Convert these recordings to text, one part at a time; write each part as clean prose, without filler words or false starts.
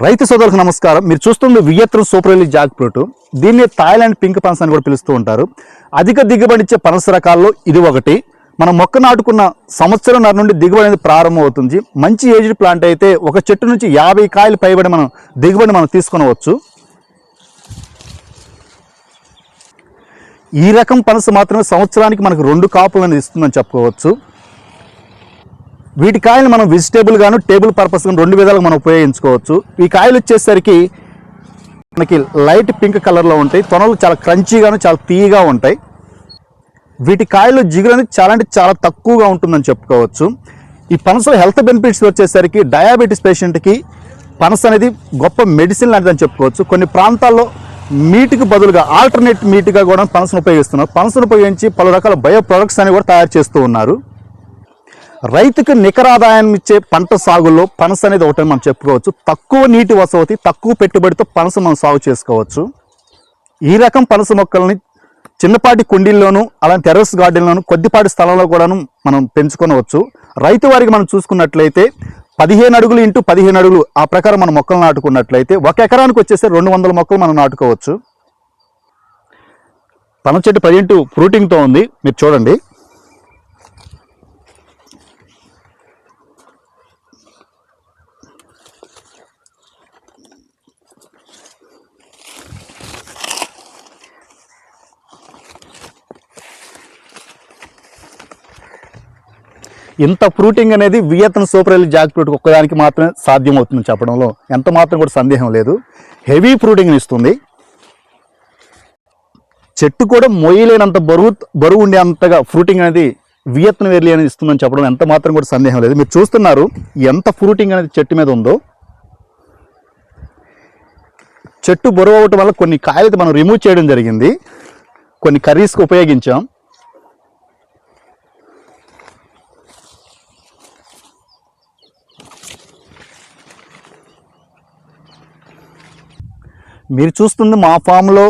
రైతు సోదరులకు నమస్కారం. మీరు చూస్తుంది Vietnam super early Jack fruit. దీన్ని థాయిలాండ్ పింక్ పనస అని కూడా పిలుస్తూ ఉంటారు. అధిక దిగుబడి ఇచ్చే పనస రకాల్లో ఇది ఒకటి. మనం మొక్క నాటుకున్న సంవత్సరంన్నర నుండి దిగుబడి అనేది ప్రారంభం అవుతుంది. మంచి ఏజ్డ్ ప్లాంట్ అయితే ఒక చెట్టు నుంచి 50 కాయలు పైబడి దిగుబడి మనం తీసుకొనవచ్చు. ఈ రకం పనస మాత్రమే సంవత్సరానికి మనకు 2 కాపులు అనేది ఇస్తుందని చెప్పుకోవచ్చు. వీటి కాయలు మనం వెజిటేబుల్ గాను టేబుల్ పర్పస్ గాను 2 విధాలుగా మనం ఉపయోగించుకోవచ్చు. ఈ కాయలు వచ్చేసరికి మనకి లైట్ పింక్ కలర్లో ఉంటాయి. తొనలు చాలా క్రంచీగాను చాలా తీయగా ఉంటాయి. వీటి కాయలు జిగురు అనేది చాలా తక్కువగా ఉంటుందని చెప్పుకోవచ్చు. ఈ పనసలో హెల్త్ బెనిఫిట్స్ వచ్చేసరికి డయాబెటీస్ పేషెంట్కి పనస అనేది గొప్ప మెడిసిన్ లాంటిదని చెప్పుకోవచ్చు. కొన్ని ప్రాంతాల్లో మీట్కి బదులుగా ఆల్టర్నేట్ మీట్గా కూడా పనసను ఉపయోగిస్తున్నారు. పనసను ఉపయోగించి పలు రకాల బయో ప్రొడక్ట్స్ అని కూడా తయారు చేస్తూ ఉన్నారు. రైతుకు నికర ఆదాయం ఇచ్చే పంట సాగులో పనస అనేది ఒకటని మనం చెప్పుకోవచ్చు. తక్కువ నీటి వసతి, తక్కువ పెట్టుబడితో పనస మనం సాగు చేసుకోవచ్చు. ఈ రకం పనస మొక్కల్ని చిన్నపాటి కుండీల్లోనూ అలాంటి టెర్రస్ గార్డెన్లోనూ కొద్దిపాటి స్థలంలో కూడాను మనం పెంచుకోవచ్చు. రైతు వారికి మనం చూసుకున్నట్లయితే 15 అడుగులు ఇంటూ 15 అడుగులు ఆ ప్రకారం మనం మొక్కలు నాటుకున్నట్లయితే 1 ఎకరానికి వచ్చేసి 200 మొక్కలు మనం నాటుకోవచ్చు. పనస చెట్టు ప్రజెంట్ ఫ్రూటింగ్తో ఉంది, మీరు చూడండి. ఇంత ఫ్రూటింగ్ అనేది Vietnam super early Jack fruit ఒక్కదానికి మాత్రమే సాధ్యమవుతుందని చెప్పడంలో ఎంత మాత్రం కూడా సందేహం లేదు. హెవీ ఫ్రూటింగ్ ఇస్తుంది. చెట్టు కూడా మొయ్యలేనంత బరువు ఉండే అంతగా ఫ్రూటింగ్ అనేది వియత్నం ఎర్లీ అనేది ఇస్తుందని చెప్పడం ఎంత మాత్రం కూడా సందేహం లేదు. మీరు చూస్తున్నారు ఎంత ఫ్రూటింగ్ అనేది చెట్టు మీద ఉందో. చెట్టు బరువు అవటం వల్ల కొన్ని కాయలు మనం రిమూవ్ చేయడం జరిగింది, కొన్ని కర్రీస్కి ఉపయోగించాం. మీరు చూస్తుంది మా ఫామ్లో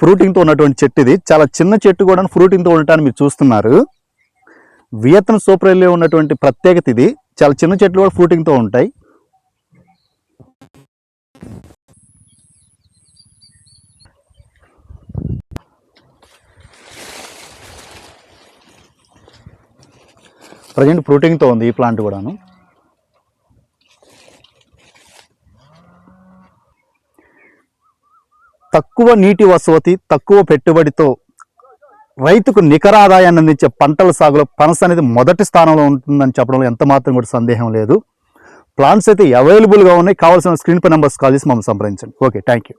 ఫ్రూటింగ్తో ఉన్నటువంటి చెట్టు. ఇది చాలా చిన్న చెట్టు కూడా ఫ్రూటింగ్తో ఉండటాన్ని మీరు చూస్తున్నారు. వియత్నం సూపర్ ఎర్లీ ఉన్నటువంటి ప్రత్యేకత ఇది. చాలా చిన్న చెట్లు కూడా ఫ్రూటింగ్తో ఉంటాయి. ప్రజెంట్ ఫ్రూటింగ్తో ఉంది ఈ ప్లాంట్ కూడాను. తక్కువ నీటి వసతి, తక్కువ పెట్టుబడితో రైతుకు నికర ఆదాయాన్ని అందించే పంటల సాగులో పనస అనేది మొదటి స్థానంలో ఉంటుందని చెప్పడంలో ఎంత మాత్రం కూడా సందేహం లేదు. ప్లాంట్స్ అయితే అవైలబుల్గా ఉన్నాయి. కావాల్సిన స్క్రీన్ పై నెంబర్స్ కాల్ చేసి మమ్మల్ని సంప్రదించండి. Okay, thank you.